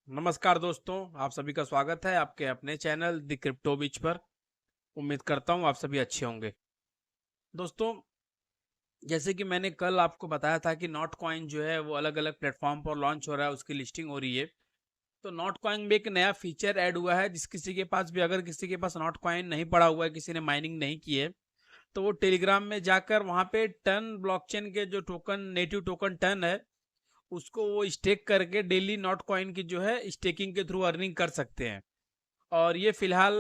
नमस्कार दोस्तों, आप सभी का स्वागत है आपके अपने चैनल द क्रिप्टो बीच पर। उम्मीद करता हूँ आप सभी अच्छे होंगे। दोस्तों, जैसे कि मैंने कल आपको बताया था कि नॉट कॉइन जो है वो अलग अलग प्लेटफॉर्म पर लॉन्च हो रहा है, उसकी लिस्टिंग हो रही है। तो नॉट कॉइन में एक नया फीचर ऐड हुआ है, जिस किसी के पास भी, अगर किसी के पास नॉट कॉइन नहीं पड़ा हुआ है, किसी ने माइनिंग नहीं की है, तो वो टेलीग्राम में जाकर वहाँ पे टन ब्लॉकचेन के जो टोकन, नेटिव टोकन टन है, उसको वो स्टेक करके डेली नॉट कॉइन की जो है स्टेकिंग के थ्रू अर्निंग कर सकते हैं। और ये फिलहाल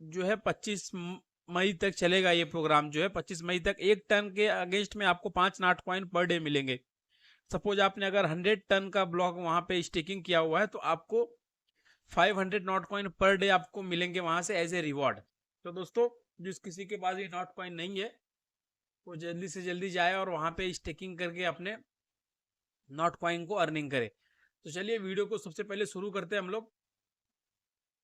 जो है 25 मई तक चलेगा। ये प्रोग्राम जो है 25 मई तक, 1 टन के अगेंस्ट में आपको 5 नॉट कॉइन पर डे मिलेंगे। सपोज आपने अगर 100 टन का ब्लॉक वहां पे स्टेकिंग किया हुआ है, तो आपको 500 नॉट कॉइन पर डे आपको मिलेंगे वहां से एज ए रिवॉर्ड। तो दोस्तों, जिस किसी के पास ये नॉट कॉइन नहीं है, वो जल्दी से जल्दी जाए और वहां पे स्टेकिंग करके अपने नॉट कॉइन को अर्निंग करे। तो चलिए वीडियो को सबसे पहले शुरू करते हैं हम लोग।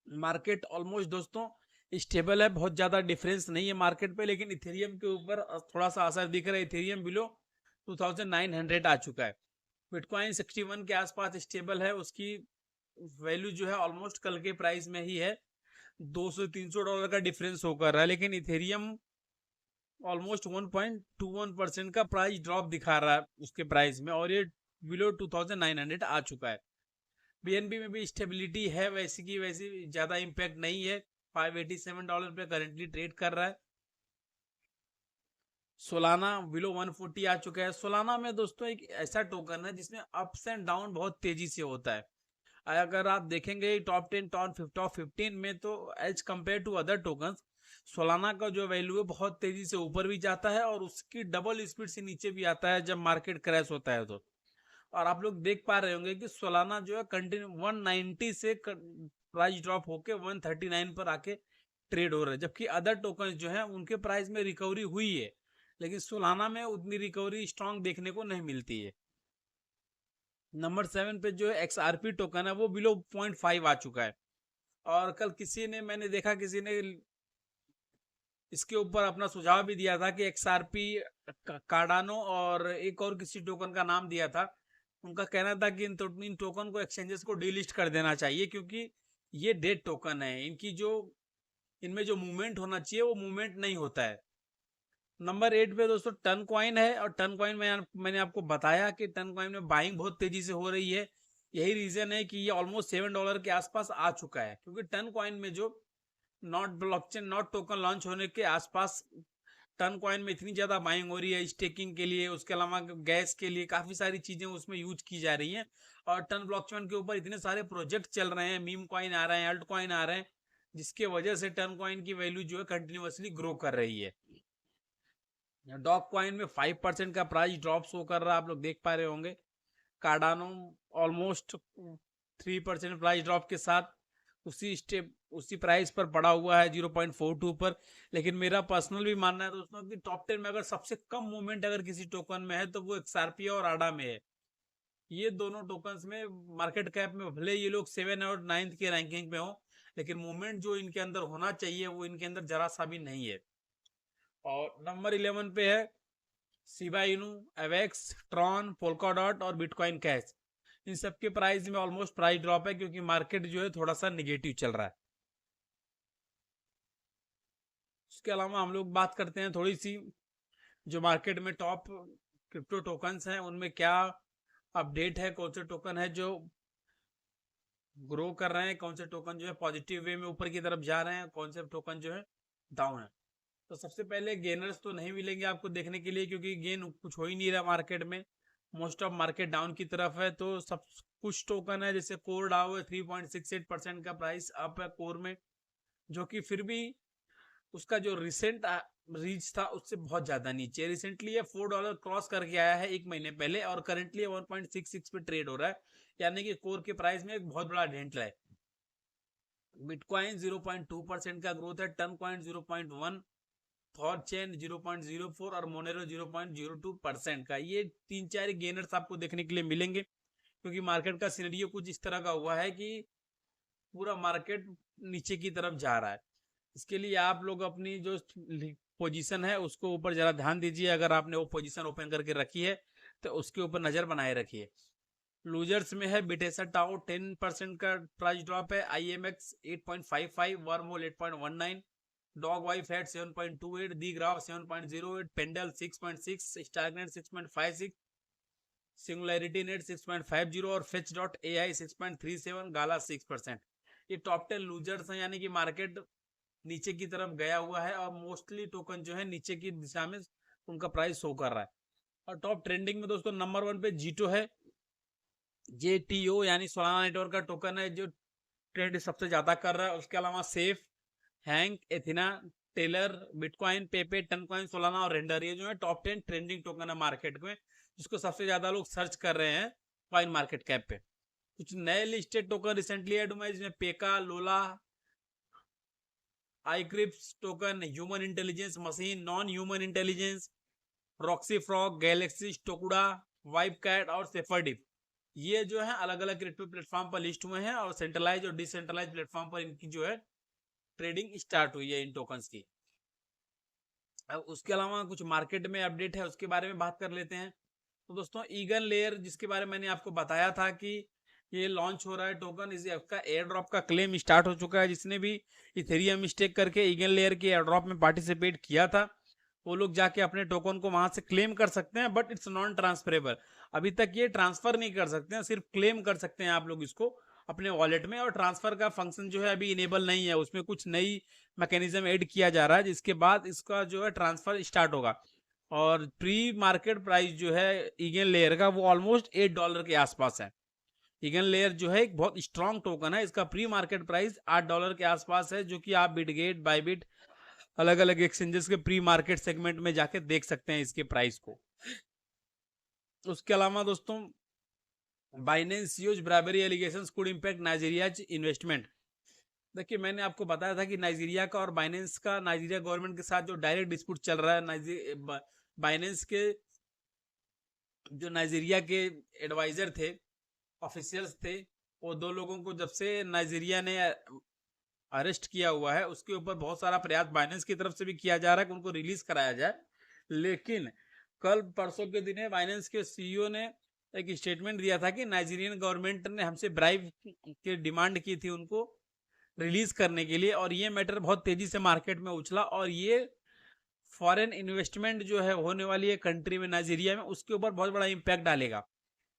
मार्केट ऑलमोस्ट दोस्तों स्टेबल है, बहुत ज़्यादा डिफरेंस नहीं है मार्केट पे, लेकिन इथेरियम के ऊपर थोड़ा सा असर दिख रहा है। इथेरियम बिलो 2900 आ चुका है। बिटकॉइन 61 के आसपास स्टेबल है, उसकी वैल्यू जो है ऑलमोस्ट कल के प्राइस में ही है। 200 300 डॉलर का डिफरेंस होकर रहा है, लेकिन इथेरियम ऑलमोस्ट 1.21% का प्राइस ड्रॉप दिखा रहा है उसके प्राइस में, और ये बिलो 2900 आ चुका है। बीएनबी में भी स्टेबिलिटी है, वैसी की वैसी, ज़्यादा इम्पैक्ट नहीं है। $587 पे करेंटली ट्रेड कर रहा है। सोलाना बिलो 140 आ चुका है। सोलाना में दोस्तों एक ऐसा टोकन है जिसमें अप्स एंड डाउन बहुत तेजी से होता है। अगर आप देखेंगे टॉप 10 टॉप 15 में, तो as compared to other tokens, Solana का जो वैल्यू है बहुत तेजी से ऊपर भी जाता है और उसकी डबल स्पीड से नीचे भी आता है जब मार्केट क्रैश होता है तो। और आप लोग देख पा रहे होंगे कि सोलाना जो है कंटिन्यू 190 से प्राइस ड्रॉप होके 139 पर आके ट्रेड हो रहा है, जबकि अदर टोकन जो है उनके प्राइस में रिकवरी हुई है, लेकिन सोलाना में उतनी रिकवरी स्ट्रांग देखने को नहीं मिलती है। नंबर 7 पे जो है XRP टोकन है, वो बिलो 0.5 आ चुका है। और कल किसी ने, मैंने देखा किसी ने इसके ऊपर अपना सुझाव भी दिया था कि XRP, कार्डानो और एक और किसी टोकन का नाम दिया था। उनका कहना था कि इन टोकन को एक्सचेंजेस को डीलिस्ट कर देना चाहिए, क्योंकि ये डेड टोकन है। इनकी जो, इनमें जो मूवमेंट होना चाहिए वो मूवमेंट नहीं होता है। नंबर 8 पे दोस्तों टन कॉइन है, और टन कॉइन में मैंने आपको बताया कि टन कॉइन में बाइंग बहुत तेजी से हो रही है। यही रीजन है कि ये ऑलमोस्ट $7 के आसपास आ चुका है, क्योंकि टन कॉइन में जो not blockchain not token launch होने के आसपास टन कॉइन में इतनी ज्यादा बाइंग हो रही है स्टेकिंग के लिए, उसके अलावा गैस के लिए काफी सारी चीजें उसमें यूज की जा रही हैं। और टन ब्लॉकचेन के ऊपर इतने सारे प्रोजेक्ट चल रहे हैं, मीम कॉइन आ रहे हैं, अल्ट कॉइन आ रहे हैं, जिसके वजह से टन कॉइन की वैल्यू जो है कंटिन्यूअसली ग्रो कर रही है। डॉग कॉइन में 5% का प्राइस ड्रॉप शो कर रहा है, आप लोग देख पा रहे होंगे। कार्डानो ऑलमोस्ट 3% प्राइस ड्रॉप के साथ उसी स्टेप, उसी प्राइस पर पड़ा हुआ है 0.42 पर। लेकिन मेरा पर्सनल भी मानना है दोस्तों कि टॉप 10 में अगर सबसे कम मूवमेंट अगर किसी टोकन में है, तो वो XRP और आडा में है। ये दोनों टोकन्स में मार्केट कैप में भले ये लोग 7 और 9 के रैंकिंग पे हो, लेकिन मूवमेंट जो इनके अंदर होना चाहिए वो इनके अंदर जरा सा भी नहीं है। और नंबर 11 पे है शिबा इनू, एवेक्स, ट्रॉन, पोल्काडॉट और बिटकॉइन कैश। इन सब के प्राइस में ऑलमोस्ट प्राइस ड्रॉप है, क्योंकि मार्केट जो है थोड़ा सा निगेटिव चल रहा है। उसके अलावा हम लोग बात करते हैं थोड़ी सी, जो मार्केट में टॉप क्रिप्टो टोकन्स हैं उनमें क्या अपडेट है, कौन से टोकन है जो ग्रो कर रहे हैं, कौन से टोकन जो है पॉजिटिव वे में ऊपर की तरफ जा रहे हैं, कौन से टोकन जो है डाउन है। तो सबसे पहले गेनर्स तो नहीं मिलेंगे आपको देखने के लिए, क्योंकि गेन कुछ हो ही नहीं रहा मार्केट में। मोस्ट ऑफ मार्केट डाउन की तरफ है। तो सब कुछ टोकन है, जैसे कोर डाउ है, 3.68% का प्राइस अप है कोर में, जो कि फिर भी उसका जो रिसेंट रीच था उससे बहुत ज्यादा नीचे। रिसेंटली ये $4 क्रॉस करके आया है एक महीने पहले, और करंटली 1.66 पे ट्रेड हो रहा है, यानी कि कोर के प्राइस में एक बहुत बड़ा डेंट है। बिटकॉइन 0.2% का ग्रोथ है, टन कॉइन 0.1, थॉर चेन 0.04 और मोनेरो 0.02% का। ये तीन चार गेनर्स आपको देखने के लिए मिलेंगे, क्योंकि मार्केट का सिनेरियो कुछ इस तरह का हुआ है कि पूरा मार्केट नीचे की तरफ जा रहा है। इसके लिए आप लोग अपनी जो पोजीशन है उसको ऊपर जरा ध्यान दीजिए। अगर आपने वो पोजीशन ओपन करके रखी है, तो उसके ऊपर नजर बनाए रखिए। लूजर्स में है बिटेसा टाउ 10% का प्राइस ड्रॉप है, IMX 8.55, wormhole 8.19, dog wife head 7.28, दी ग्राफ 7.08, पेंडल 6.6, स्टारनेट 6.56, सिंगुलैरिटी नेट 6.50 और फेच डॉट AI 6.37, गाला 6%। ये टॉप 10 लूजर्स हैं, यानी कि मार्केट नीचे की तरफ गया हुआ है और मोस्टली टोकन जो है नीचे की दिशा में उनका प्राइस शो कर रहा है। और टॉप ट्रेंडिंग में दोस्तों नंबर 1 पे जीटो है, JTO यानी सोलाना नेटवर्क का टोकन है जो ट्रेंड सबसे ज्यादा कर रहा है। उसके अलावा Safe, Hank, Athena, Taylor, Bitcoin, Pepe, Toncoin, Solana और रेंडर, ये जो है टॉप 10 ट्रेंडिंग टोकन है मार्केट में, जिसको सबसे ज्यादा लोग सर्च कर रहे हैं कॉइन मार्केट कैप पे। कुछ नए लिस्टेड टोकन रिसेंटली ऐड हुए हैं, जिसमें पेका, लोला, आईक्रिप्स token, human intelligence machine, non human intelligence, Roxy frog, galaxy, स्टोकुडा, वाइब कैट और सेफरडिप। ये जो है अलग अलग क्रिप्टो प्लेटफॉर्म पर लिस्ट हुए हैं और सेंट्रलाइज और डिसेंट्रलाइज प्लेटफॉर्म पर इनकी जो है ट्रेडिंग स्टार्ट हुई है इन टोकन्स की। अब उसके अलावा कुछ मार्केट में अपडेट है, उसके बारे में बात कर लेते हैं। तो दोस्तों ईगन लेयर, जिसके बारे में मैंने आपको बताया था कि ये लॉन्च हो रहा है टोकन, इसका एयर ड्रॉप का क्लेम स्टार्ट हो चुका है। जिसने भी इथेरियम स्टेक करके ईगन लेयर के एयर ड्रॉप में पार्टिसिपेट किया था, वो लोग जाके अपने टोकन को वहां से क्लेम कर सकते हैं, बट इट्स नॉन ट्रांसफरेबल। अभी तक ये ट्रांसफर नहीं कर सकते हैं, सिर्फ क्लेम कर सकते हैं आप लोग इसको अपने वॉलेट में। और ट्रांसफर का फंक्शन जो है अभी इनेबल नहीं है, उसमें कुछ नई मैकेनिज्म ऐड किया जा रहा है, जिसके बाद इसका जो है ट्रांसफर स्टार्ट होगा। और प्री मार्केट प्राइस जो है ईगन लेयर का, वो ऑलमोस्ट $8 के आसपास है। ईगन लेयर जो है एक बहुत स्ट्रॉन्ग टोकन है, इसका प्री मार्केट प्राइस $8 के आसपास है, जो कि आप बिटगेट, बाइबिट, अलग अलग एक्सचेंजेस के प्री मार्केट सेगमेंट में जाके देख सकते हैं इसके प्राइस को। उसके अलावा दोस्तों Binance use bribery allegations could impact Nigeria's investment. देखिए मैंने आपको बताया था कि नाइजीरिया का और बाइनेंस का नाइजीरिया गवर्नमेंट के साथ जो डायरेक्ट डिस्प्यूट चल रहा है, बाइनेंस के जो नाइजीरिया के एडवाइजर थे, ऑफिशियल्स थे, वो दो लोगों को जब से नाइजीरिया ने अरेस्ट किया हुआ है, उसके ऊपर बहुत सारा प्रयास बाइनेंस की तरफ से भी किया जा रहा है कि उनको रिलीज कराया जाए। लेकिन कल परसों के दिन बाइनेंस के CEO ने एक स्टेटमेंट दिया था कि नाइजीरियन गवर्नमेंट ने हमसे ब्राइब की डिमांड की थी उनको रिलीज करने के लिए, और ये मैटर बहुत तेजी से मार्केट में उछला और ये फॉरेन इन्वेस्टमेंट जो है होने वाली है कंट्री में, नाइजीरिया में, उसके ऊपर बहुत बड़ा इम्पैक्ट डालेगा।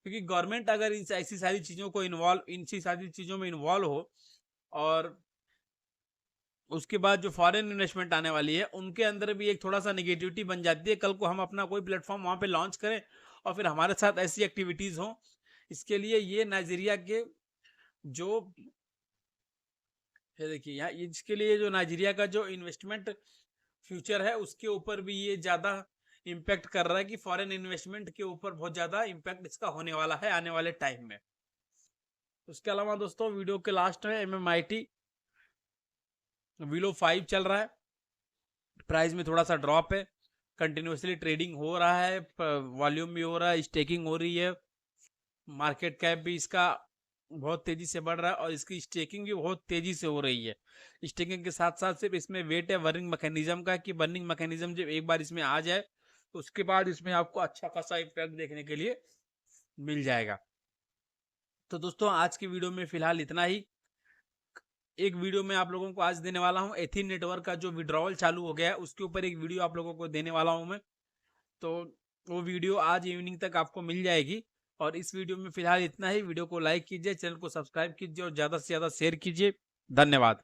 क्योंकि गवर्नमेंट अगर ऐसी सारी चीजों को इनसी सारी चीजों में इन्वॉल्व हो, और उसके बाद जो फॉरेन इन्वेस्टमेंट आने वाली है उनके अंदर भी एक थोड़ा सा नेगेटिविटी बन जाती है। कल को हम अपना कोई प्लेटफॉर्म वहां पे लॉन्च करें और फिर हमारे साथ ऐसी एक्टिविटीज हो, इसके लिए ये नाइजीरिया के जो देखिए यहाँ इसके लिए जो नाइजीरिया का जो इन्वेस्टमेंट फ्यूचर है उसके ऊपर भी ये ज्यादा इम्पैक्ट कर रहा है कि फॉरेन इन्वेस्टमेंट के ऊपर बहुत ज्यादा इम्पैक्ट इसका होने वाला है आने वाले टाइम में। उसके अलावा दोस्तों वीडियो के लास्ट में MMIT विलो 5 चल रहा है, प्राइस में थोड़ा सा ड्रॉप है, कंटिन्यूसली ट्रेडिंग हो रहा है, वॉल्यूम भी हो रहा है, स्टेकिंग हो रही है, मार्केट कैप भी इसका बहुत तेजी से बढ़ रहा है और इसकी स्टेकिंग भी बहुत तेजी से हो रही है। स्टेकिंग के साथ साथ सिर्फ इसमें वेट है बर्निंग मैकेनिज्म का, कि बर्निंग मैकेनिज्म जब एक बार इसमें आ जाए तो उसके बाद इसमें आपको अच्छा खासा इम्पैक्ट देखने के लिए मिल जाएगा। तो दोस्तों आज की वीडियो में फिलहाल इतना ही। एक वीडियो में आप लोगों को आज देने वाला हूं एथीन नेटवर्क का जो विड्रॉवल चालू हो गया है उसके ऊपर एक वीडियो आप लोगों को देने वाला हूं मैं, तो वो वीडियो आज इवनिंग तक आपको मिल जाएगी। और इस वीडियो में फिलहाल इतना ही। वीडियो को लाइक कीजिए, चैनल को सब्सक्राइब कीजिए और ज़्यादा से ज़्यादा शेयर कीजिए। धन्यवाद।